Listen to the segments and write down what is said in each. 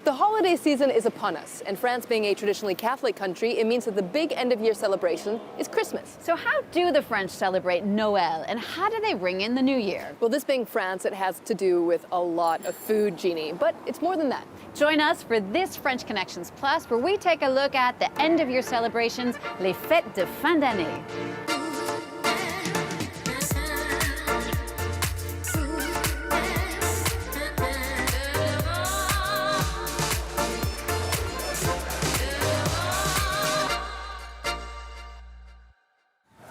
The holiday season is upon us, and France being a traditionally Catholic country, it means that the big end-of-year celebration is Christmas. So how do the French celebrate Noël, and how do they ring in the new year? Well, this being France, it has to do with a lot of food, Genie, but it's more than that. Join us for this French Connections Plus, where we take a look at the end-of-year celebrations, les fêtes de fin d'année.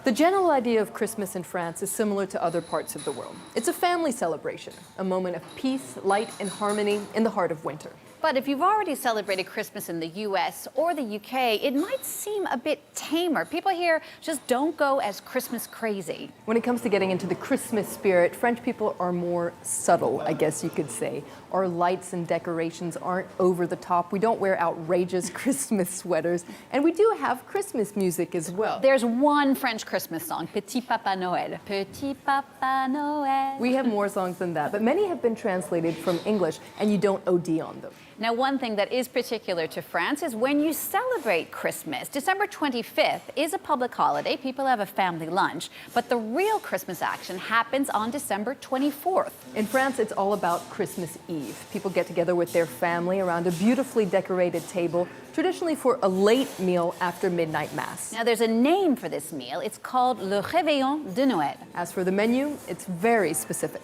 The general idea of Christmas in France is similar to other parts of the world. It's a family celebration, a moment of peace, light, and harmony in the heart of winter. But if you've already celebrated Christmas in the US or the UK, it might seem a bit tamer. People here just don't go as Christmas crazy. When it comes to getting into the Christmas spirit, French people are more subtle, I guess you could say. Our lights and decorations aren't over the top. We don't wear outrageous Christmas sweaters. And we do have Christmas music as well. There's one French Christmas song, Petit Papa Noël. Petit Papa Noël. We have more songs than that, but many have been translated from English, and you don't OD on them. Now, one thing that is particular to France is when you celebrate Christmas. December 25th is a public holiday. People have a family lunch. But the real Christmas action happens on December 24th. In France, it's all about Christmas Eve. People get together with their family around a beautifully decorated table, traditionally for a late meal after midnight mass. Now, there's a name for this meal. It's called le réveillon de Noël. As for the menu, it's very specific.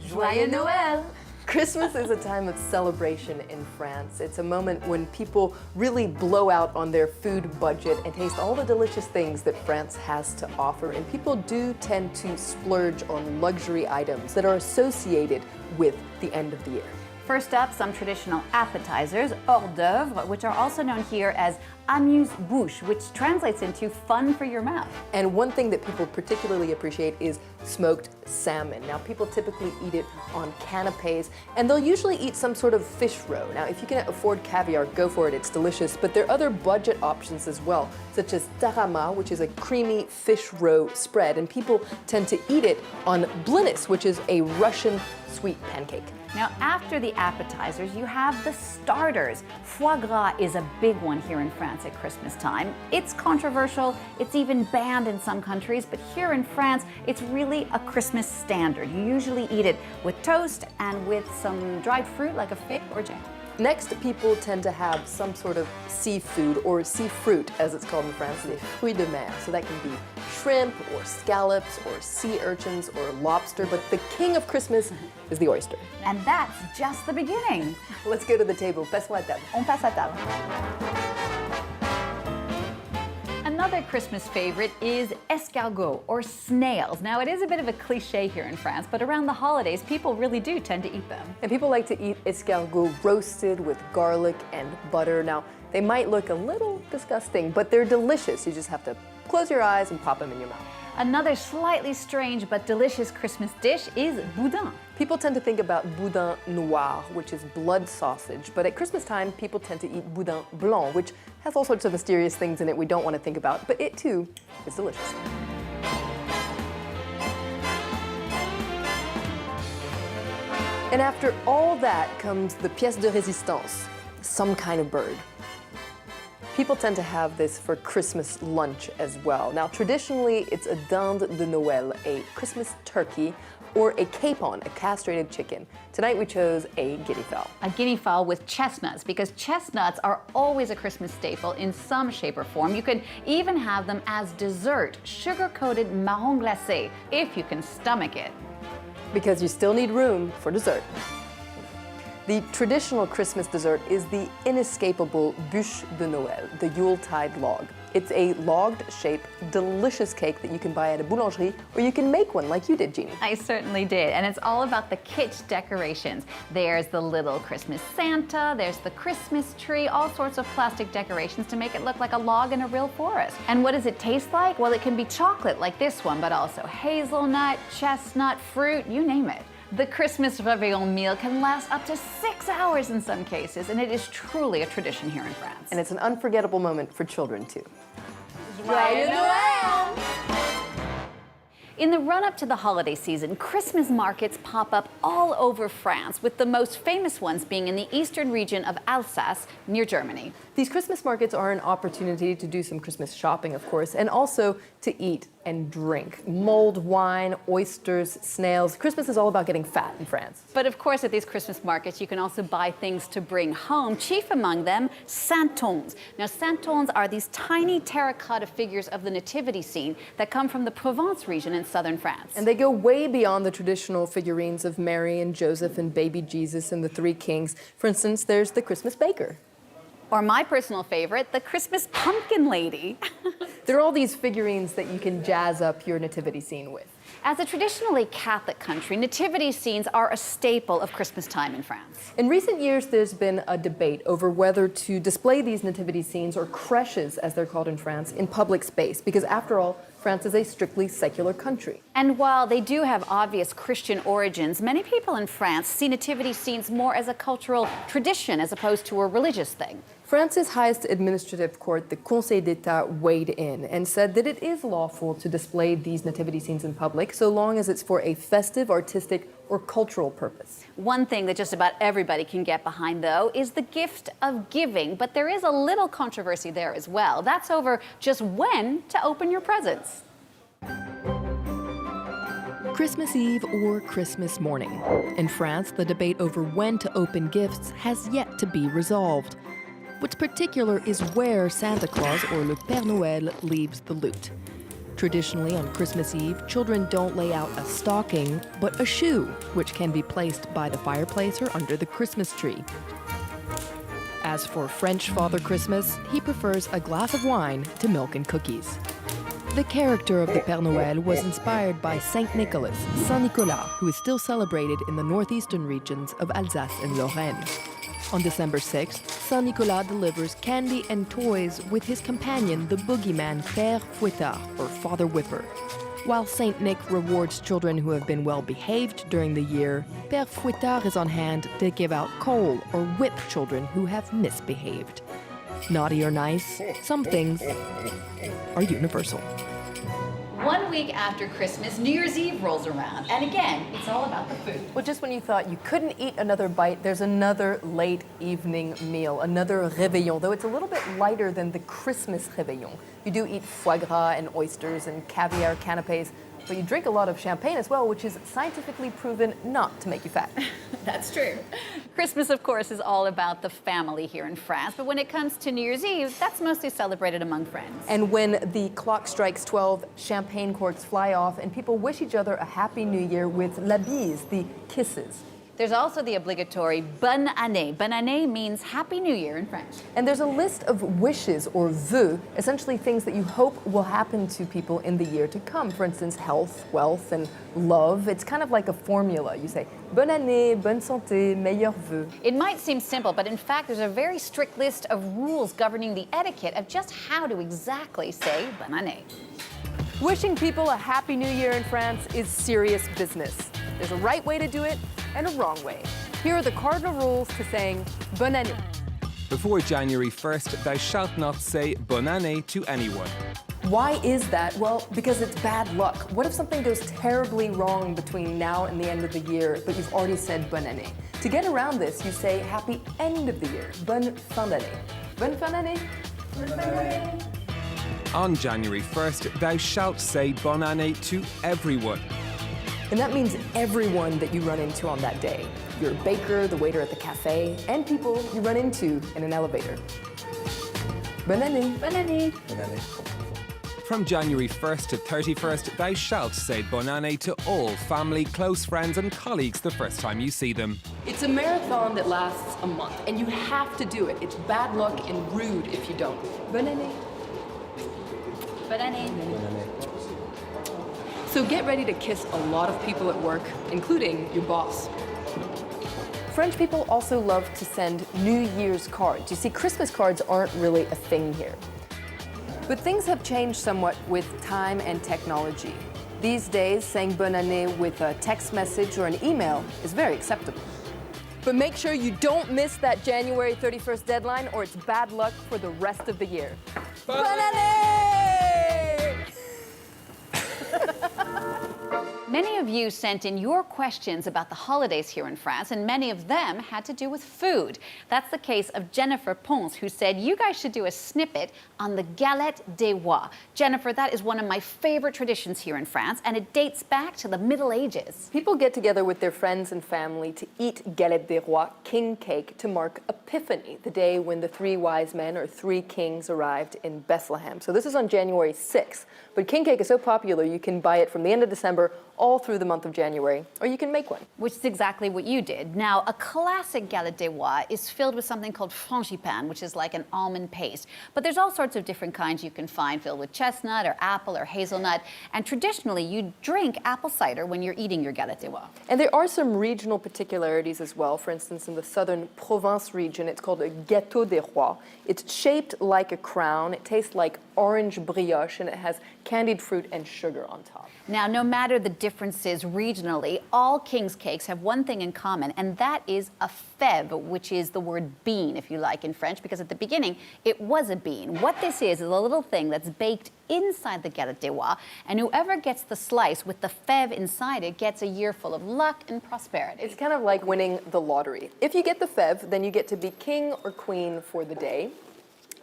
Joyeux Noël! Christmas is a time of celebration in France. It's a moment when people really blow out on their food budget and taste all the delicious things that France has to offer. And people do tend to splurge on luxury items that are associated with the end of the year. First up, some traditional appetizers, hors d'oeuvre, which are also known here as amuse-bouche, which translates into fun for your mouth. And one thing that people particularly appreciate is smoked salmon. Now, people typically eat it on canapes, and they'll usually eat some sort of fish roe. Now, if you can afford caviar, go for it, it's delicious, but there are other budget options as well, such as tarama, which is a creamy fish roe spread, and people tend to eat it on blinis, which is a Russian sweet pancake. Now, after the appetizers, you have the starters. Foie gras is a big one here in France at Christmas time. It's controversial, it's even banned in some countries, but here in France, it's really a Christmas standard. You usually eat it with toast and with some dried fruit like a fig or jam. Next, people tend to have some sort of seafood, or seafruit, as it's called in France, les fruits de mer. So that can be shrimp, or scallops, or sea urchins, or lobster, but the king of Christmas is the oyster. And that's just the beginning. Let's go to the table. Passe-moi à table. On passe à table. Another Christmas favorite is escargot, or snails. Now, it is a bit of a cliche here in France, but around the holidays, people really do tend to eat them. And people like to eat escargot roasted with garlic and butter. Now, they might look a little disgusting, but they're delicious. You just have to close your eyes and pop them in your mouth. Another slightly strange but delicious Christmas dish is boudin. People tend to think about boudin noir, which is blood sausage, but at Christmas time, people tend to eat boudin blanc, which has all sorts of mysterious things in it we don't want to think about, but it too is delicious. And after all that comes the pièce de résistance, some kind of bird. People tend to have this for Christmas lunch as well. Now, traditionally, it's a dinde de Noël, a Christmas turkey, or a capon, a castrated chicken. Tonight we chose a guinea fowl. A guinea fowl with chestnuts, because chestnuts are always a Christmas staple in some shape or form. You can even have them as dessert, sugar-coated marron glacé, if you can stomach it. Because you still need room for dessert. The traditional Christmas dessert is the inescapable bûche de Noël, the Yuletide log. It's a logged-shaped, delicious cake that you can buy at a boulangerie, or you can make one like you did, Genie. I certainly did, and it's all about the kitsch decorations. There's the little Christmas Santa, there's the Christmas tree, all sorts of plastic decorations to make it look like a log in a real forest. And what does it taste like? Well, it can be chocolate like this one, but also hazelnut, chestnut, fruit, you name it. The Christmas réveillon meal can last up to 6 hours in some cases, and it is truly a tradition here in France. And it's an unforgettable moment for children, too. Joyeux Noël! In the run-up to the holiday season, Christmas markets pop up all over France, with the most famous ones being in the eastern region of Alsace, near Germany. These Christmas markets are an opportunity to do some Christmas shopping, of course, and also to eat and drink. Mulled wine, oysters, snails. Christmas is all about getting fat in France. But of course, at these Christmas markets, you can also buy things to bring home, chief among them, santons. Now, santons are these tiny terracotta figures of the nativity scene that come from the Provence region in southern France. And they go way beyond the traditional figurines of Mary and Joseph and baby Jesus and the three kings. For instance, there's the Christmas baker. Or my personal favorite, the Christmas pumpkin lady. There are all these figurines that you can jazz up your nativity scene with. As a traditionally Catholic country, nativity scenes are a staple of Christmas time in France. In recent years, there's been a debate over whether to display these nativity scenes, or crèches as they're called in France, in public space, because after all, France is a strictly secular country. And while they do have obvious Christian origins, many people in France see nativity scenes more as a cultural tradition as opposed to a religious thing. France's highest administrative court, the Conseil d'État, weighed in and said that it is lawful to display these nativity scenes in public so long as it's for a festive, artistic, or cultural purpose. One thing that just about everybody can get behind, though, is the gift of giving, but there is a little controversy there as well. That's over just when to open your presents. Christmas Eve or Christmas morning. In France, the debate over when to open gifts has yet to be resolved. What's particular is where Santa Claus, or le Père Noël, leaves the loot. Traditionally, on Christmas Eve, children don't lay out a stocking, but a shoe, which can be placed by the fireplace or under the Christmas tree. As for French Father Christmas, he prefers a glass of wine to milk and cookies. The character of the Père Noël was inspired by Saint Nicholas, Saint Nicolas, who is still celebrated in the northeastern regions of Alsace and Lorraine. On December 6th, Saint Nicolas delivers candy and toys with his companion, the boogeyman Père Fouettard, or Father Whipper. While Saint Nick rewards children who have been well behaved during the year, Père Fouettard is on hand to give out coal or whip children who have misbehaved. Naughty or nice, some things are universal. 1 week after Christmas, New Year's Eve rolls around, and again, it's all about the food. Well, just when you thought you couldn't eat another bite, there's another late evening meal, another réveillon, though it's a little bit lighter than the Christmas réveillon. You do eat foie gras and oysters and caviar canapés, but you drink a lot of champagne as well, which is scientifically proven not to make you fat. That's true. Christmas, of course, is all about the family here in France, but when it comes to New Year's Eve, that's mostly celebrated among friends. And when the clock strikes 12, champagne corks fly off, and people wish each other a happy new year with la bise, the kisses. There's also the obligatory Bonne Année. Bonne Année means Happy New Year in French. And there's a list of wishes, or vœux, essentially things that you hope will happen to people in the year to come. For instance, health, wealth, and love. It's kind of like a formula. You say, Bonne Année, bonne santé, meilleurs vœux. It might seem simple, but in fact, there's a very strict list of rules governing the etiquette of just how to exactly say Bonne Année. Wishing people a Happy New Year in France is serious business. There's a right way to do it and a wrong way. Here are the cardinal rules to saying Bonne Année. Before January 1st, thou shalt not say Bonne Année to anyone. Why is that? Well, because it's bad luck. What if something goes terribly wrong between now and the end of the year, but you've already said Bonne Année? To get around this, you say Happy End of the Year, Bonne fin d'année. Bonne fin d'année. Bonne fin d'année. On January 1st, thou shalt say Bonne Année to everyone. And that means everyone that you run into on that day. Your baker, the waiter at the cafe, and people you run into in an elevator. Bonne année. Bonne Année. Bonne année. From January 1st to 31st, thou shalt say Bonne Année to all family, close friends and colleagues the first time you see them. It's a marathon that lasts a month, and you have to do it. It's bad luck and rude if you don't. Bonne année. Bonne Année. Bonne année. So get ready to kiss a lot of people at work, including your boss. French people also love to send New Year's cards. You see, Christmas cards aren't really a thing here. But things have changed somewhat with time and technology. These days, saying Bonne Année with a text message or an email is very acceptable. But make sure you don't miss that January 31st deadline, or it's bad luck for the rest of the year. Bonne Année! Many of you sent in your questions about the holidays here in France, and many of them had to do with food. That's the case of Jennifer Ponce, who said, you guys should do a snippet on the galette des rois. Jennifer, that is one of my favorite traditions here in France, and it dates back to the Middle Ages. People get together with their friends and family to eat galette des rois, king cake, to mark Epiphany, the day when the three wise men or three kings arrived in Bethlehem. So this is on January 6th. But king cake is so popular you can buy it from the end of December all through the month of January, or you can make one. Which is exactly what you did. Now, a classic galette des rois is filled with something called frangipane, which is like an almond paste. But there's all sorts of different kinds you can find filled with chestnut or apple or hazelnut. And traditionally, you drink apple cider when you're eating your galette des rois. And there are some regional particularities as well. For instance, in the southern Provence region, it's called a gâteau des rois. It's shaped like a crown, it tastes like orange brioche, and it has candied fruit and sugar on top. Now, no matter the differences regionally, all king's cakes have one thing in common, and that is a fève, which is the word bean, if you like, in French, because at the beginning, it was a bean. What this is a little thing that's baked inside the galette des rois, and whoever gets the slice with the fève inside it gets a year full of luck and prosperity. It's kind of like winning the lottery. If you get the fève, then you get to be king or queen for the day.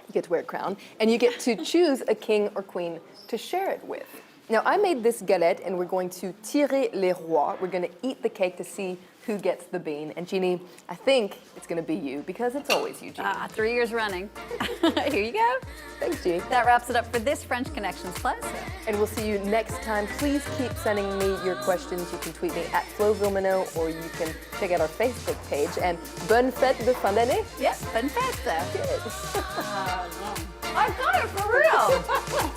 You get to wear a crown, and you get to choose a king or queen to share it with. Now, I made this galette, and we're going to tirer les rois. We're going to eat the cake to see who gets the bean. And Genie, I think it's going to be you, because it's always you, Genie. 3 years running. Here you go. Thanks, Genie. That wraps it up for this French Connections Plus. And we'll see you next time. Please keep sending me your questions. You can tweet me at Villeminot, or you can check out our Facebook page. And bonne fête de fin d'année. Yes, bonne fête. Good. I got it for real. Double queen.